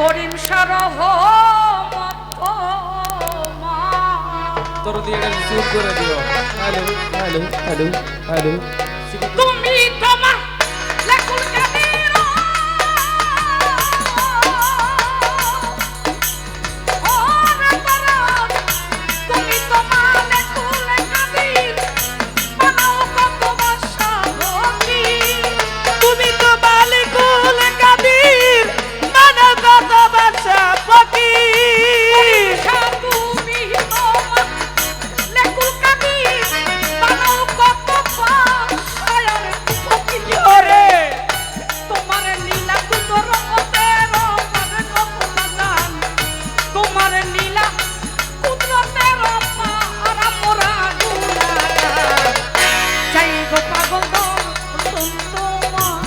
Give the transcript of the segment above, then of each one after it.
করিম সরহ তোর দিয়ে জুম করে দিও। Hello hello hello hello. তুমি তোমার লেকুল কাদির ওরে পরাণ তুমি তোমার লেকুল কাদির বানাও কত বাসা হকি তুমি তো মালিকুল কাদির মানা কত বাসা ফকির তুমি তোমার লেকুল কাদির বানাও কত বাসা হকি ওরে তোমার নীলা কুতর ওতের পাবে কপলাদান তোমার নীলা কুতরতের পারা মোরা গুনাগার চাই গো পাগল দর্শন তোমার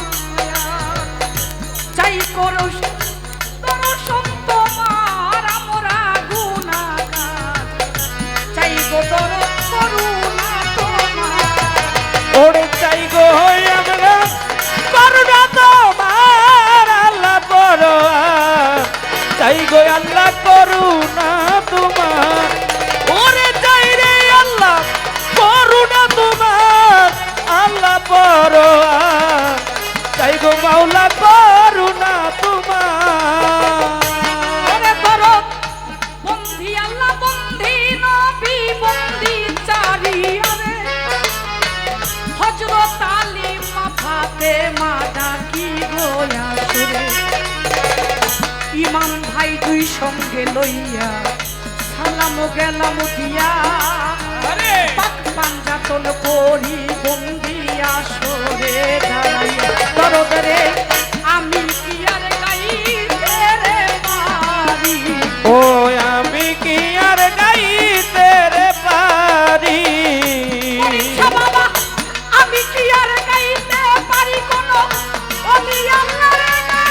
চাই করো দর্শন তোমার মোরা গুনাগার চাই গো করুণা তোমার ওরে চাই গো আমরা করুণা তোমার আল্লাহ বড় চাই গো আল্লাহ করুণা তোমার ওরে চাই রে আল্লাহ করুণা তোমার আল্লাহ বড় চাই গো মাওলা করুণা তোমার ওরে দরদ বন্ধি আল্লাহ বন্ধি নবী বন্ধি চারিয়ারে হযরত আলী মাথাতে মাদা কি গোয়া সুরে ইমাম ভাই দুই সঙ্গে লইয়া সালাম গেলাম দিয়া আরে পাক পাঞ্জাতন করি বন্দি আসরে দাঁড়াইয়া দরদ রে আমি কি আর গাইতে রে পারি ও আমি কি আর গাইতে রে পারি পরীক্ষা বাবা আমি কি আর গাইতে পারি কোন ওলি আল্লাহর গান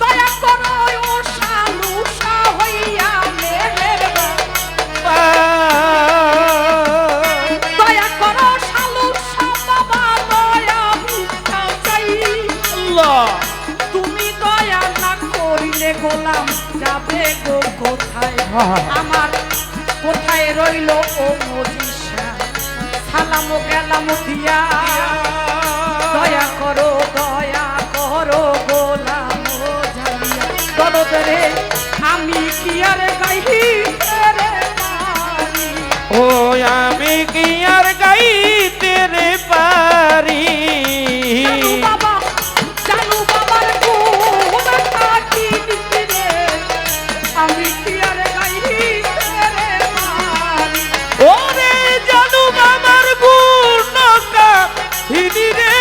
দয়া করো ও শালু শাহ হইয়া মেহেরবান দয়া করো শালু শাহ বাবা দয়া ভিক্ষা চাই আল্লাহ তুমি দয়া না করিলে গোলাম যাবে গো কোথায় আমার কোথায় রইল ও মজিষা সালাম গেলাম দিয়া দয়া করো গোলাম জানিয়া দরদ রে আমি কি আর গাইহি রে পারি ও আমি কি আর গাইতে রে পারি জানু বাবার গুণ কাটি দিতে রে আমি কি আর গাইহি রে পারি ওরে জানু বাবার গুণ কাহিনী রে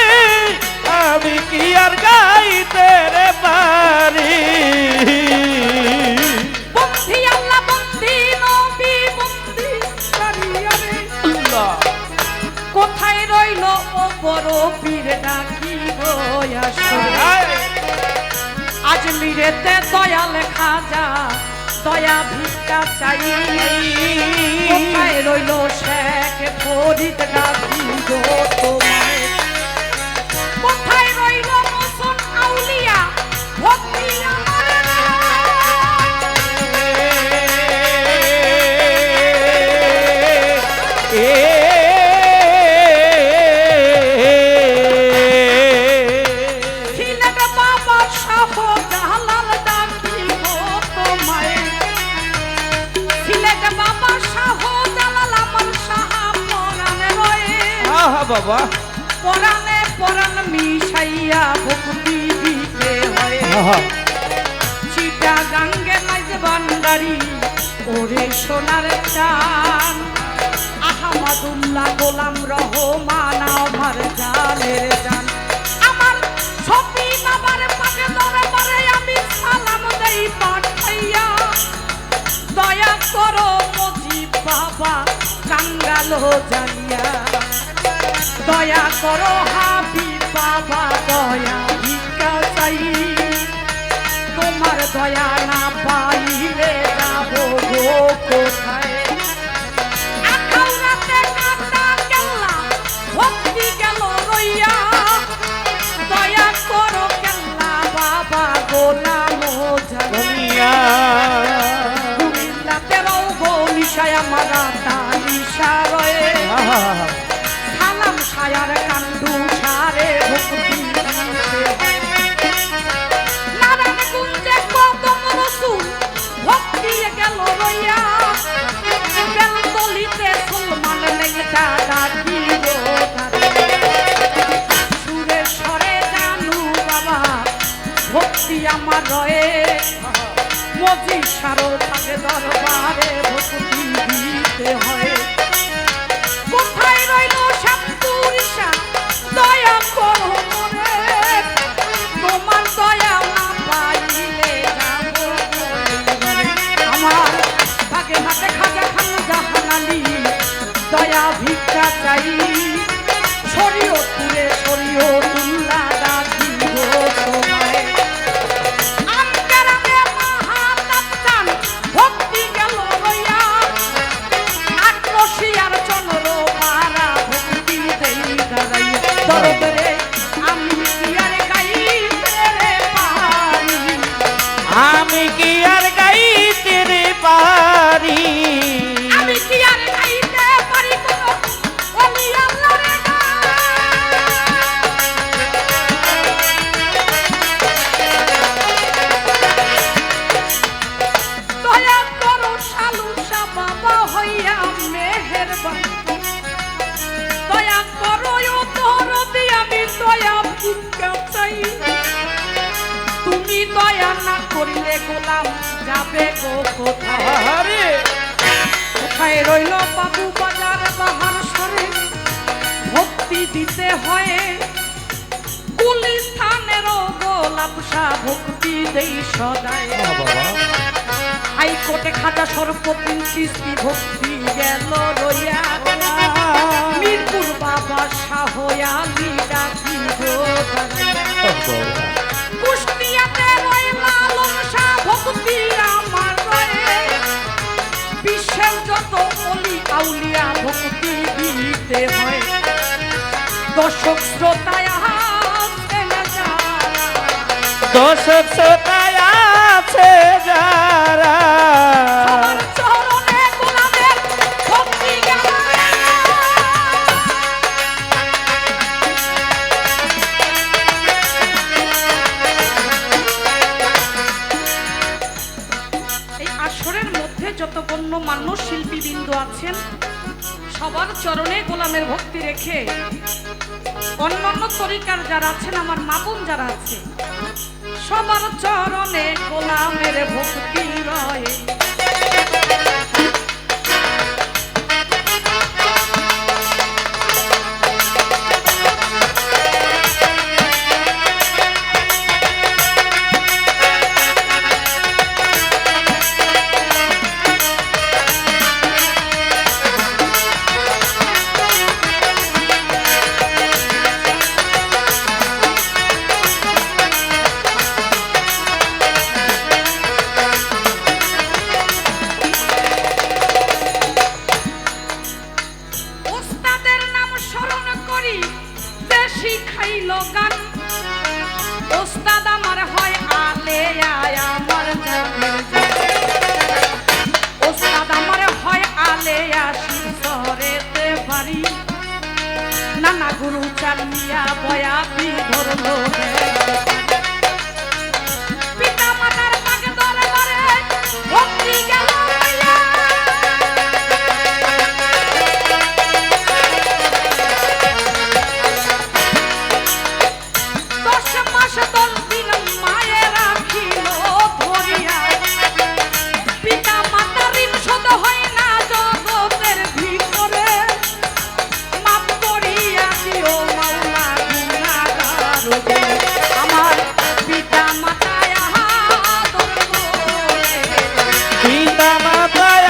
আমি কি আর গাইতে রে পারি বন্ধি আল্লাহ বন্ধি নবী বন্ধি সারিয়ারে আল্লাহ কোথায় রইল ও বড় পীর ডাকি আসরে আজমিরেতে দয়াল খাজা দয়া ভিক্ষা চাই কোথায় রইল শেখ ফরিদ ডাকি গো তোমায় কোথায় রইল মুসন আউলিয়া ভক্তি আমার সিলেট বাবা শাহ জালাল ডাকি গো তোমায় সিলেট বাবা শাহ জালাল আমার সাহা পরাণে রয়ে বাবা পরাণে পরাণ মিশাইয়া ভক্তি দিতে হয় চিটা গাঙ্গে মাঝে বান্দারি ওরে সোনার চান আহমদুল্লাহ গোলাম রহমান আমার জানের জান আমার ছবি বাবার পাকে দরবারে আমি সালাম দেই পাঠাইয়া দয়া করো মজিব বাবা কাঙ্গাল জানিয়া দয়া করো হাবিব বাবা দয়া ভিক্ষা চাই তোমার দয়া না পাইলে যাবো গো কোথায় আখাউরাতে কাটা আমি কি আর গাইতে রে পারি আমি কি আর গাইতে পারি কোনো ওলি আল্লাহর গান? দয়া করো শালুসা বাবা হইয়া মেহেরবান, দয়া করো ও দরদি আমি দয়া ভিক্ষা চাই। তুমি দয়া না করিলে গোলাম যাবে গো কোথায়? আরে কোথায় রইল বাবু বাজার বাহার সরে ভক্তি দিতে হয় গুলিস্থানেরও গোলাপসা ভক্তি দেই সদায়। বাবা হাইকোর্টে খাজা সরপতি সৃষ্টি ভক্তি গেল রইয়া মিরপুর বাবা শাহয়ালি ডাকি গো কুষ্টিয়াতে রইলা লমসা ভক্তি আমার রয়ে বিশ্বের যত অলি আউলিয়া ভক্তি দিতে হয়। দর্শক শ্রোতায় আছেন যারা, দর্শক শ্রোতায় আছে যারা সবার চরণে গোলামের ভক্তি গেল। এই আসরের মধ্যে যত গণ্যমান্য শিল্পীবৃন্দ আছেন সবার চরণে গোলামের ভক্তি রেখে অন্যান্য তরিকার যারা আছেন আমার মা বোন যারা আছে সবার চরণে গোলামের ভক্তি রয়। ওস্তাদের নাম স্মরণ করি যে শিখাইল গান। ওস্তাদ আমার হয় আলে আমার জানের জান। ওস্তাদ আমার হয় আলে আসি সরেতে পারি নানা গুরু চালিয়া বয়াতি ধরলো পিতা মাতার পাকে দরবারে ভক্তি গেল হইয়া। দশ মাস 10 দিন মায়ে রাখিল ধরিয়া পিতা মাতার ঋণ শোধ হয় না জগতের ভিতরে মাপ করিয়া দিও মাওলা গুনাহগারকে। আমার পিতা মাতায় আদর করে পিতা মাতায়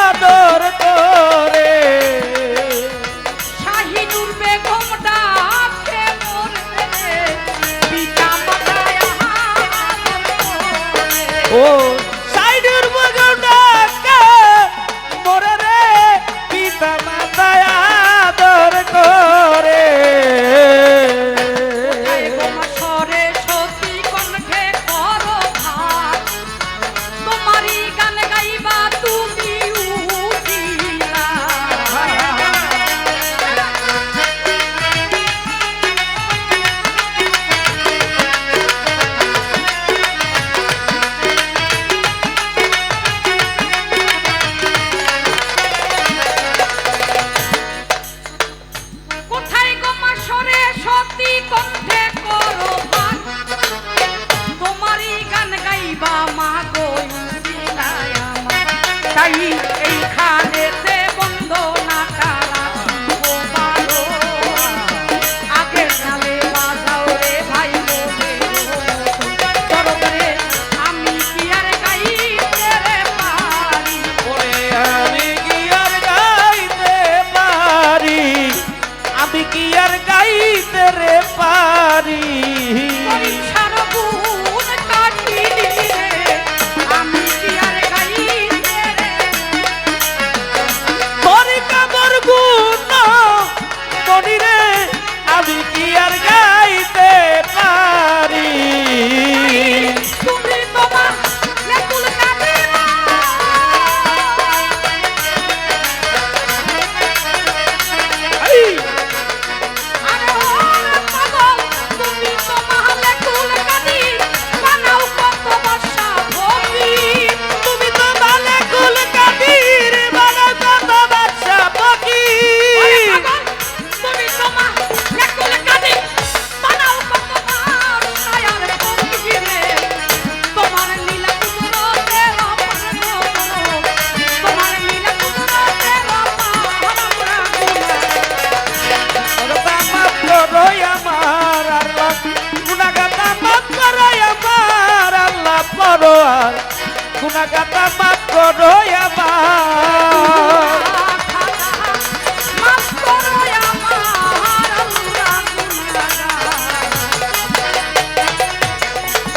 আদর করে শাহিনুর বেগম ডাকে মোরে পিতা মাতায় আদর করে। ও সাইডুর বগডাকে মোরে রে পিতা মাতায় আদর করে কোথায় গোমা স্বরে সতী কণ্ঠে করো ভাত, তোমারই গান গাইবা তুমি উঠিলা। কোথায় গোমা স্বরে সতী কণ্ঠে করো ভাত, তোমারই গান গাইবা মা গো উঠিলায় আমার। তাই এইখানেতে বন্দনাটা রাখিব ভালো, আগের কালে বাজাও রে ভাই তরফে আমি কি আর গাইতে রে পারি। ওরে আমি কি আর গাইতে পারি আমি কি আর গাইতে রে পারি পরীক্ষার গুণ কাটিলি রে, আমি কি আর গাইতে রে গুনা গাতা মাফ করো আমার মাফ করো আমার আল্লাহ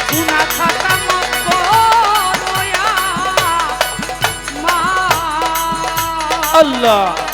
গুনাহ খাতা মাফ করো আল্লাহ